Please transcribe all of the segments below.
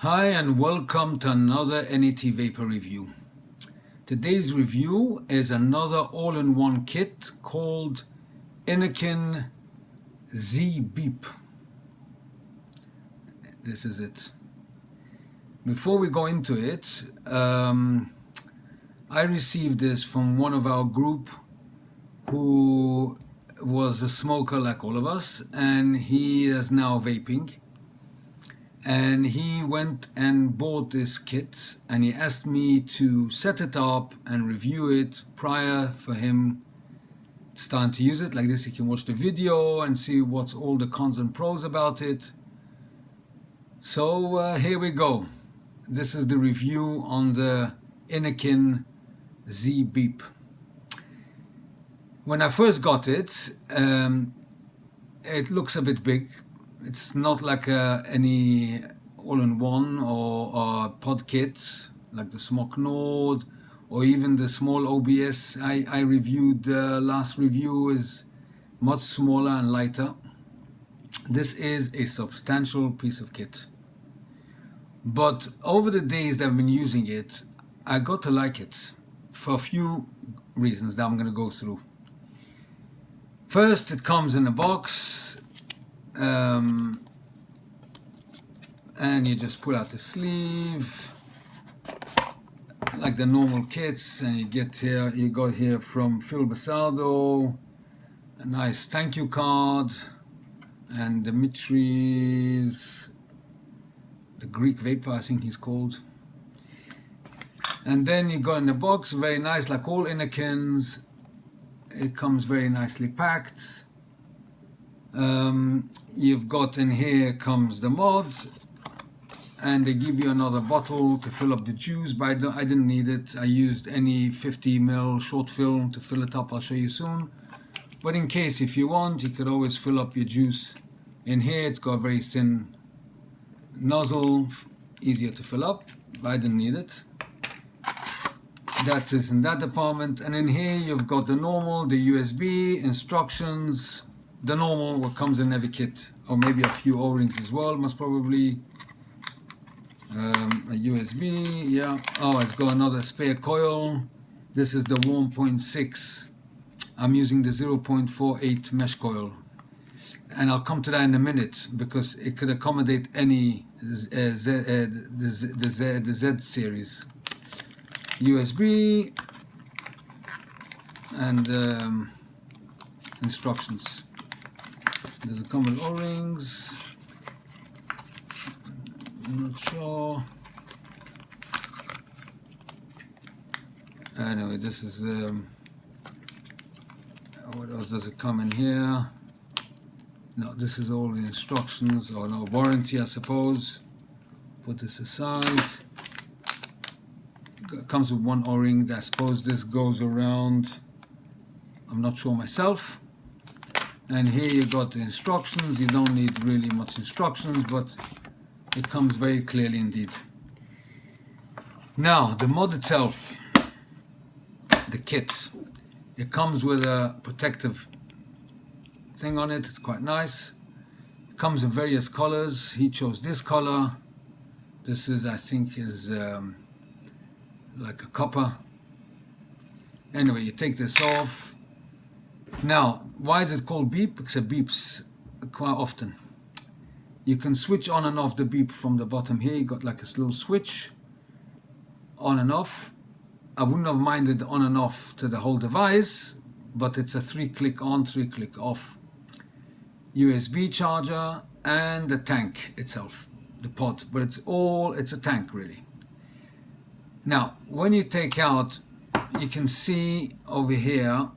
Hi and welcome to another NET Vaper review. Today's review is another all-in-one kit called Innokin Z Biip. This is it. Before we go into it, I received this from one of our group who was a smoker like all of us, and he is now vaping. And he went and bought this kit, and he asked me to set it up and review it prior for him starting to use it. Like this, he can watch the video and see what's all the cons and pros about it. So here we go. This is the review on the Innokin Z Biip. When I first got it, it looks a bit big. It's not like any all-in-one or pod kit like the Smoke Node or even the small OBS I reviewed. The last review is much smaller and lighter. This is a substantial piece of kit. But over the days that I've been using it, I got to like it for a few reasons that I'm going to go through. First, it comes in a box. And you just pull out the sleeve like the normal kits, and you got here from Phil Basaldo a nice thank you card, and Dimitri's, the Greek Vaper I think he's called. And then you got in the box, very nice, like all Innokins. It comes very nicely packed. You've got in here comes the mods, and they give you another bottle to fill up the juice, but I didn't need it. I used any 50 ml short film to fill it up. I'll show you soon. But in case if you want, you could always fill up your juice in here. It's got a very thin nozzle, easier to fill up, but I didn't need it. That is in that department. And in here you've got the normal, the USB, instructions, the normal, what comes in every kit, or maybe a few O-rings as well, most probably. A USB, yeah. Oh, it's got another spare coil. This is the 1.6. I'm using the 0.48 mesh coil, and I'll come to that in a minute because it could accommodate any the Z series. USB and instructions. There's a couple O-rings. I'm not sure. Anyway, this is what else does it come in here? No, this is all the instructions, or no, warranty I suppose. Put this aside. It comes with one O-ring. I suppose this goes around. I'm not sure myself. And here you got the instructions. You don't need really much instructions, but it comes very clearly indeed. Now, the mod itself, the kit, it comes with a protective thing on it. It's quite nice. It comes in various colors. He chose this color. This is, I think, is like a copper. Anyway, you take this off. Now, why is it called Biip? Because it beeps quite often. You can switch on and off the Biip from the bottom here. You got like a little switch, on and off. I wouldn't have minded on and off to the whole device, but it's a 3-click on, 3-click off. USB charger and the tank itself, the pod, but it's a tank really. Now, when you take out, you can see over here,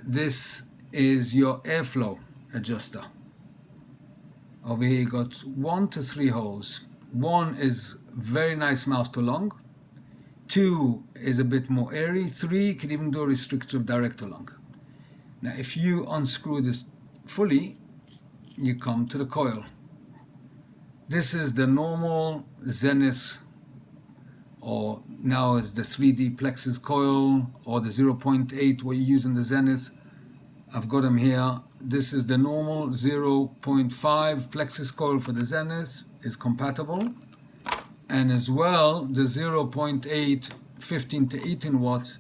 this is your airflow adjuster. Over here you got 1 to 3 holes. 1 is very nice mouse to long. 2 is a bit more airy. 3 can even do a restrictive direct to long. Now if you unscrew this fully, you come to the coil. This is the normal Zenith, or now is the 3D Plex's coil, or the 0.8 what you use in the Zenith. I've got them here. this is the normal 0.5 plexus coil for the zenith is compatible, and as well the 0.8 15 to 18 watts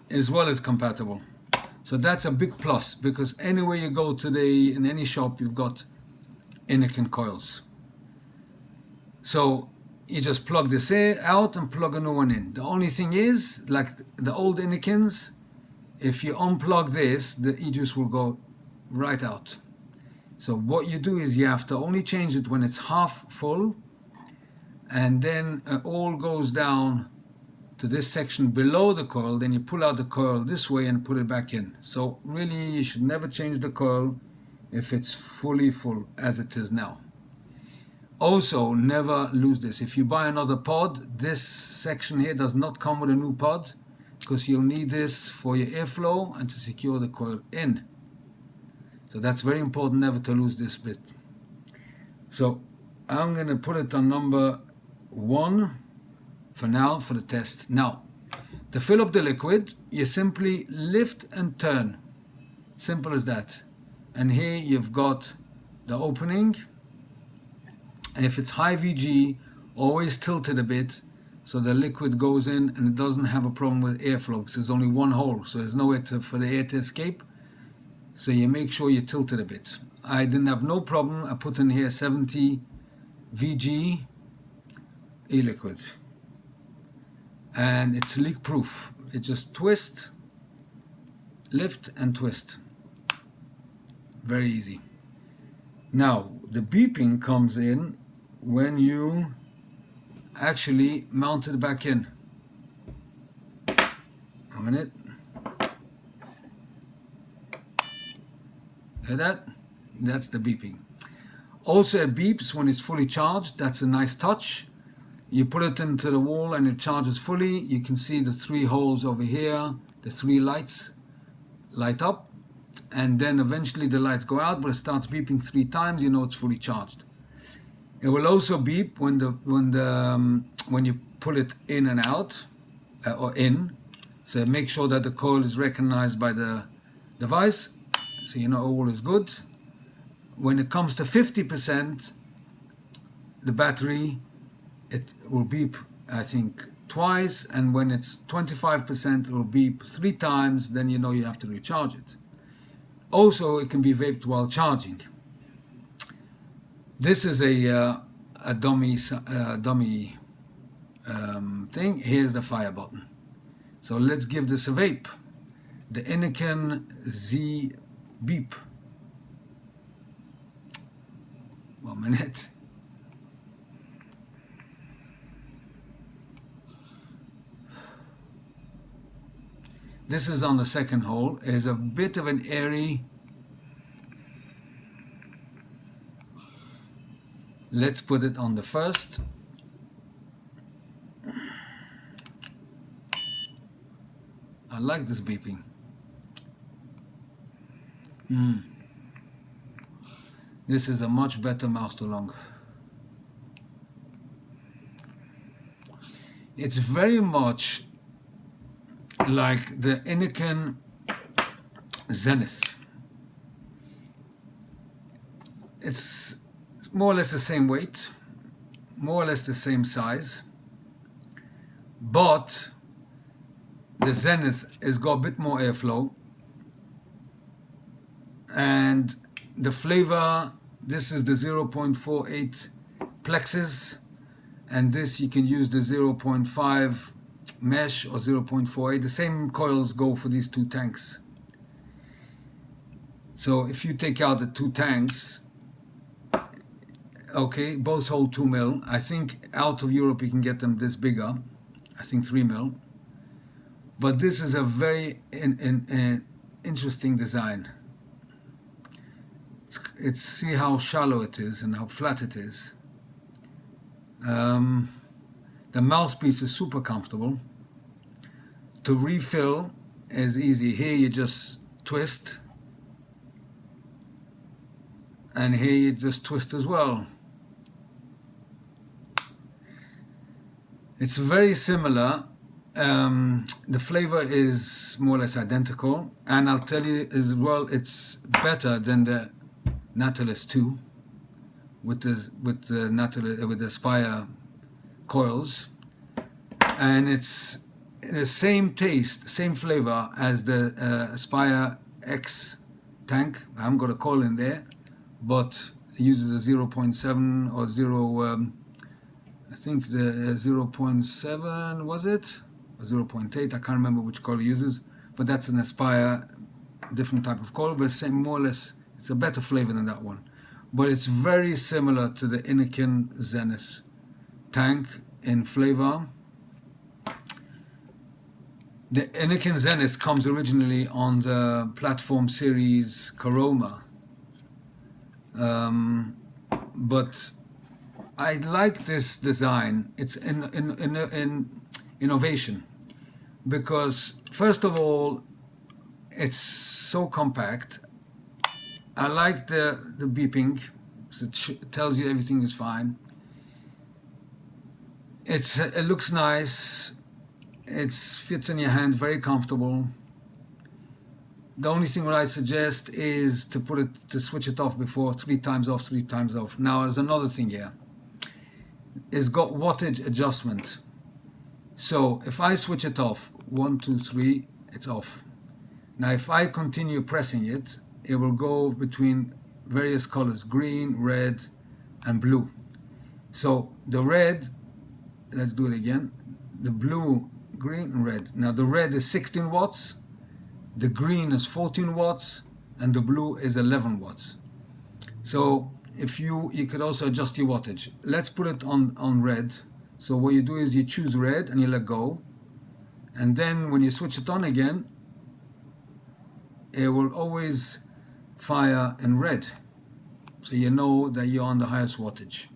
as well is compatible. So that's a big plus, because anywhere you go today in any shop you've got Innokin coils. So you just plug this out and plug a new one in. The only thing is, like the old Innokins, if you unplug this, the e-juice will go right out. So what you do is you have to only change it when it's half full, and then it all goes down to this section below the coil. Then you pull out the coil this way and put it back in. So really you should never change the coil if it's fully full as it is now. Also, never lose this. If you buy another pod, this section here does not come with a new pod, because you'll need this for your airflow and to secure the coil in. So that's very important, never to lose this bit. So I'm going to put it on number 1 for now, for the test. Now, to fill up the liquid, you simply lift and turn. Simple as that. And here you've got the opening. And if it's high VG, always tilt it a bit so the liquid goes in and it doesn't have a problem with airflow, because there's only one hole, so there's nowhere for the air to escape. So you make sure you tilt it a bit. I didn't have no problem. I put in here 70 VG e-liquid. And it's leak proof. It just twist, lift and twist. Very easy. Now the beeping comes in when you actually mount it back in. A minute. Hear that? That's the beeping. Also it beeps when it's fully charged. That's a nice touch. You put it into the wall and it charges fully. You can see the 3 holes over here, the 3 lights light up, and then eventually the lights go out, but it starts beeping 3 times. You know it's fully charged. It will also beep when you pull it in and out, or in. So make sure that the coil is recognized by the device, so you know all is good. When it comes to 50%, the battery, it will beep, I think, twice, and when it's 25%, it will beep 3 times. Then you know you have to recharge it. Also, it can be vaped while charging. This is a dummy thing. Here's the fire button. So let's give this a vape. The Innokin Z Biip. 1 minute. This is on the second hole. There's a bit of an airy. Let's put it on the first. I like this beeping. This is a much better mouth to lung. It's very much like the Innokin Zenith. It's more or less the same weight, more or less the same size, but the Zenith has got a bit more airflow, and the flavor, this is the 0.48 plexes, and this you can use the 0.5 mesh or 0.48. The same coils go for these 2 tanks. So if you take out the 2 tanks, okay, both hold 2 mil. I think out of Europe you can get them this bigger, I think 3 mil. But this is a very interesting design. It's see how shallow it is and how flat it is. The mouthpiece is super comfortable. To refill is easy. Here you just twist, and here you just twist as well. It's very similar The flavor is more or less identical, and I'll tell you as well, it's better than the Nautilus 2 with the Aspire coils, and it's the same taste, same flavor as the Aspire X tank. I haven't got a coil in there, but it uses a 0.7 or 0. I think the 0.7 was it? 0.8, I can't remember which coil it uses, but that's an Aspire, different type of coil, but same, more or less, it's a better flavor than that one. But it's very similar to the Innokin Zenith tank in flavor. The Innokin Zenith comes originally on the platform series Coroma, but I like this design. It's in innovation, because first of all, it's so compact. I like the beeping, so it tells you everything is fine. It looks nice. It fits in your hand, very comfortable. The only thing what I suggest is to switch it off before, 3 times off, 3 times off. Now there's another thing here. It's got wattage adjustment. So if I switch it off, 1, 2, 3, it's off. Now if I continue pressing it, it will go between various colors, green, red, and blue. So the red, let's do it again, the blue, green, and red. Now the red is 16 watts, the green is 14 watts, and the blue is 11 watts. So if you could also adjust your wattage. Let's put it on red. So what you do is you choose red and you let go, and then when you switch it on again, it will always fire in red, so you know that you're on the highest wattage.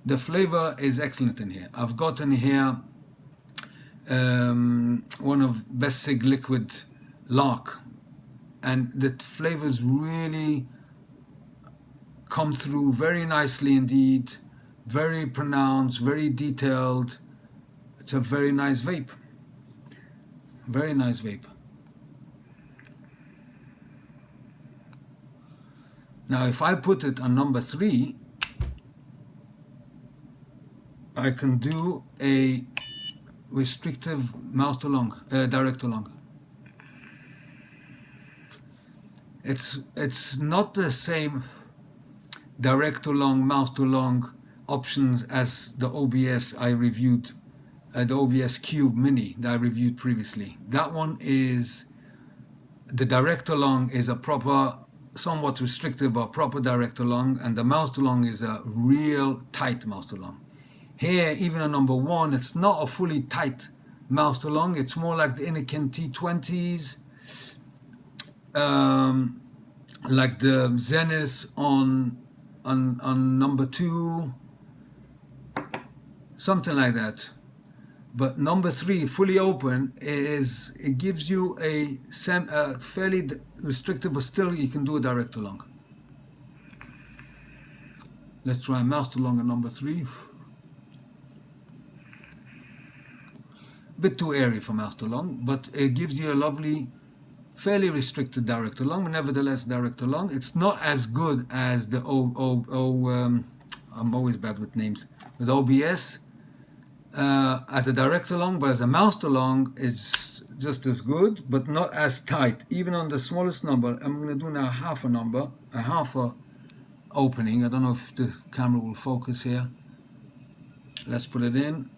The flavor is excellent in here. I've got in here one of Best Sig Liquid Lark, and the flavors really come through very nicely indeed, very pronounced, very detailed. It's a very nice vape. Very nice vape. Now if I put it on number 3, I can do a restrictive mouth to lung, direct to lung. It's not the same direct to lung, mouth to lung options as the OBS I reviewed, the OBS Cube Mini that I reviewed previously. That one is, the direct to lung is a proper, somewhat restrictive but proper direct to lung, and the mouth to lung is a real tight mouth to lung. Here, even on number 1, it's not a fully tight mouth to lung. It's more like the Innokin T20s, like the Zenith on number 2, something like that. But number 3, fully open, it gives you a fairly restricted, but still you can do a direct to lung. Let's try mouth to lung on number 3. Bit too airy for mouth to lung, but it gives you a lovely, fairly restricted direct to lung, but nevertheless direct to lung. It's not as good as the I'm always bad with names, with OBS as a direct to lung, but as a mouth to lung it's just as good, but not as tight. Even on the smallest number, I'm going to do now half a opening. I don't know if the camera will focus here. Let's put it in.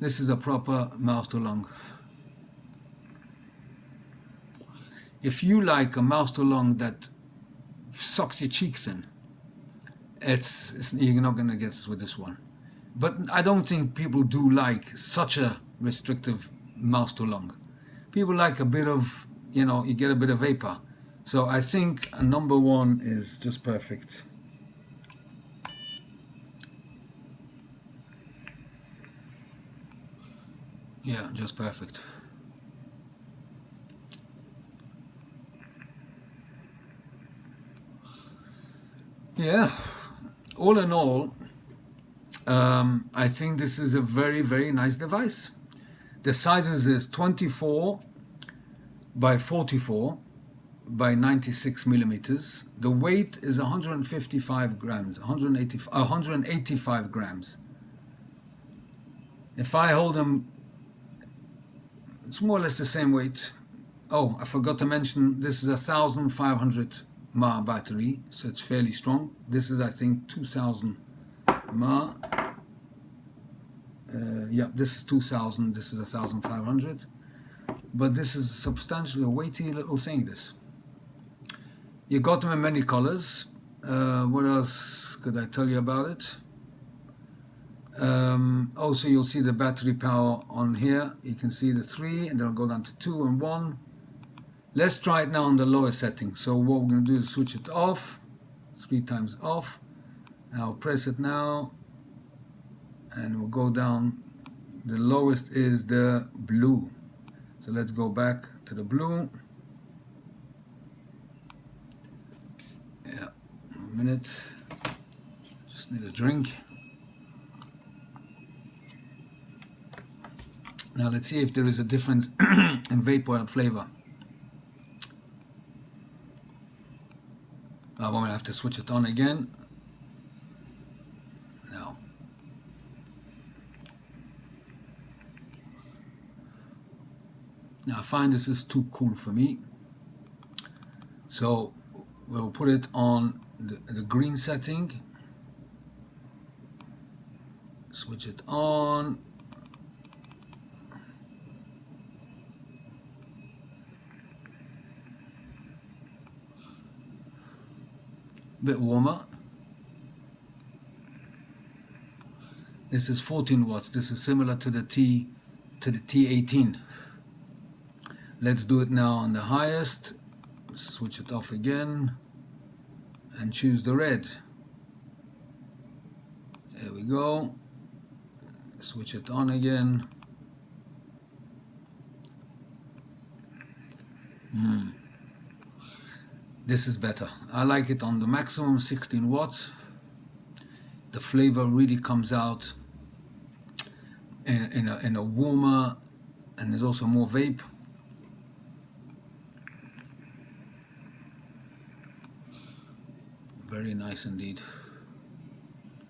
This is a proper mouth to lung. If you like a mouth to lung that sucks your cheeks in, you're not going to get this with this one. But I don't think people do like such a restrictive mouth to lung. People like a bit of, you get a bit of vapor. So I think a number 1 is just perfect. Yeah, just perfect. Yeah, all in all, I think this is a very, very nice device. The sizes is 24 by 44 by 96 millimeters. The weight is 155 grams, 185 grams. If I hold them, it's more or less the same weight. Oh, I forgot to mention, this is a 1500 mAh battery, so it's fairly strong. This is, I think, 2000 mAh. Yeah, this is 2000, this is 1500. But this is substantially a weighty little thing, this. You got them in many colors. What else could I tell you about it? Also, you'll see the battery power on here. You can see the 3, and then it'll go down to 2 and 1. Let's try it now on the lower setting. So what we're going to do is switch it off. 3 times off. And I'll press it now. And we'll go down. The lowest is the blue. So let's go back to the blue. Yeah, 1 minute. Just need a drink. Now let's see if there is a difference in vapor and flavor. I won't have to switch it on again. No. Now I find this is too cool for me. So we'll put it on the green setting. Switch it on. Bit warmer. This is 14 watts. This is similar to the T18. Let's do it now on the highest. Switch it off again and choose the red. There we go. Switch it on again. This is better. I like it on the maximum 16 watts. The flavor really comes out in a warmer, and there's also more vape. Very nice indeed.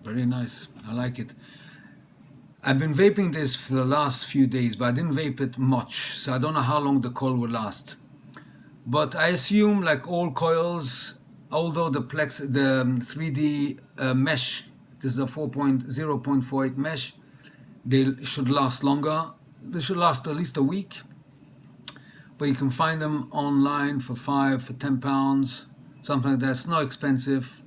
Very nice. I like it. I've been vaping this for the last few days, but I didn't vape it much, so I don't know how long the coil will last. But I assume, like all coils, although the Plex, the 3D mesh, this is a 0.48 mesh, they should last longer. They should last at least a week. But you can find them online for £10, something like that. It's not expensive.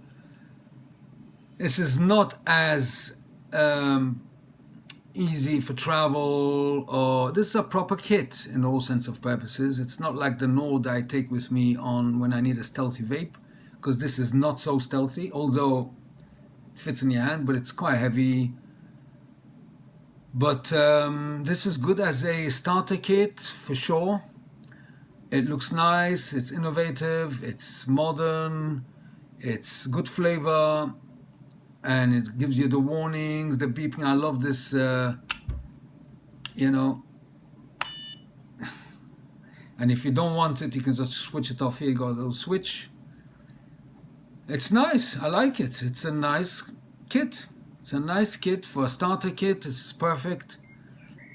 This is not as easy for travel, or this is a proper kit in all sense of purposes. It's not like the Nord I take with me on when I need a stealthy vape, because this is not so stealthy, although it fits in your hand, but it's quite heavy. But this is good as a starter kit for sure. It looks nice, it's innovative, it's modern, it's good flavor, and it gives you the warnings, the beeping. I love this, you know. And if you don't want it, you can just switch it off here. You got a little switch. It's nice. I like it. It's a nice kit. It's a nice kit for a starter kit. It's perfect.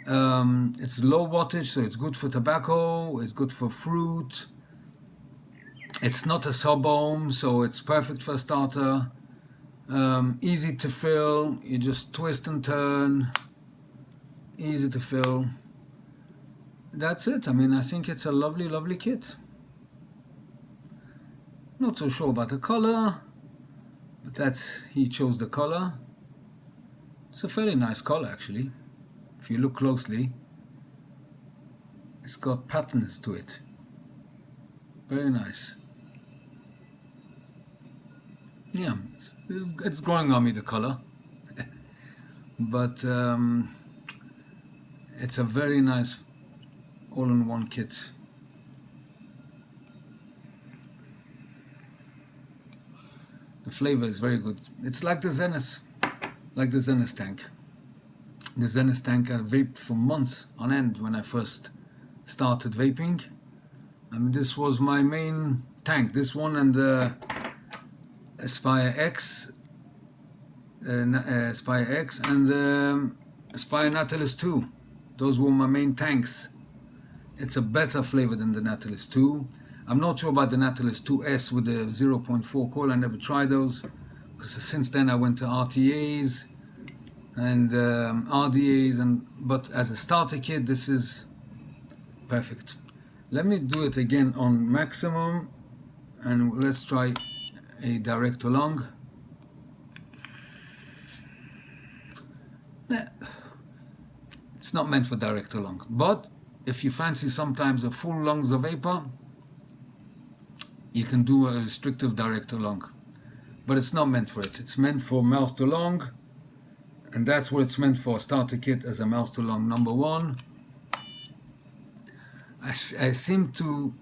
It's low wattage, so it's good for tobacco. It's good for fruit. It's not a sub-ohm, so it's perfect for a starter. Easy to fill. You just twist and turn. Easy to fill. That's it. I mean, I think it's a lovely, lovely kit. Not so sure about the color, but he chose the color. It's a fairly nice color, actually. If you look closely, it's got patterns to it. Very nice. Yeah, it's growing on me, the color. But it's a very nice all-in-one kit. The flavor is very good. It's like the Zenith tank. The Zenith tank I vaped for months on end when I first started vaping. I mean, this was my main tank. This one and the Aspire X, and the Aspire Nautilus 2. Those were my main tanks. It's a better flavor than the Nautilus 2. I'm not sure about the Nautilus 2S with the 0.4 coil. I never tried those because since then I went to RTAs and RDAs, but as a starter kit, this is perfect. Let me do it again on maximum, and let's try a direct to long. It's not meant for direct to long, but if you fancy sometimes a full lungs of vapor, you can do a restrictive direct to long, but it's not meant for it. It's meant for mouth to long, and that's what it's meant for. Starter kit as a mouth to long number 1. I seem to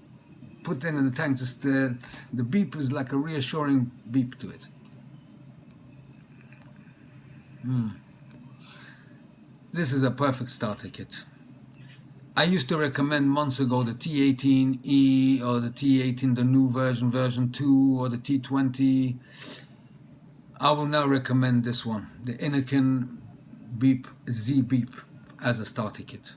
put in the tank just the beep is like a reassuring beep to it. This is a perfect starter kit. I used to recommend months ago the T18E or the T18, the new version 2, or the T20. I will now recommend this one, the Innokin Z Biip as a starter kit.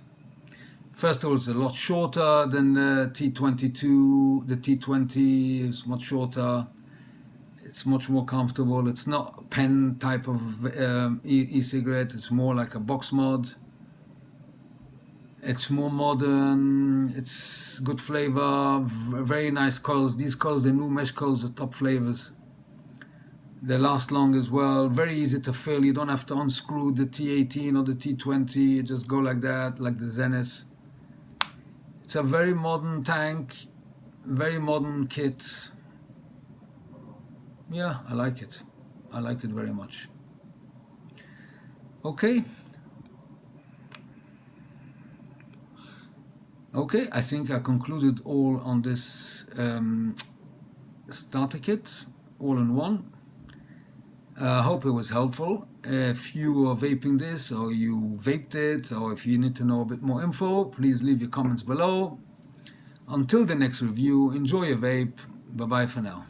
First of all, it's a lot shorter than the T22. The T20 is much shorter. It's much more comfortable. It's not a pen type of e-cigarette. It's more like a box mod. It's more modern. It's good flavor. Very nice coils. These coils, the new mesh coils, are top flavors. They last long as well. Very easy to fill. You don't have to unscrew the T18 or the T20. You just go like that, like the Zenith. It's a very modern tank, very modern kit. Yeah, I like it. I like it very much. Okay. Okay, I think I concluded all on this starter kit, all in one. I hope it was helpful. If you are vaping this, or you vaped it, or if you need to know a bit more info, please leave your comments below. Until the next review, enjoy your vape. Bye bye for now.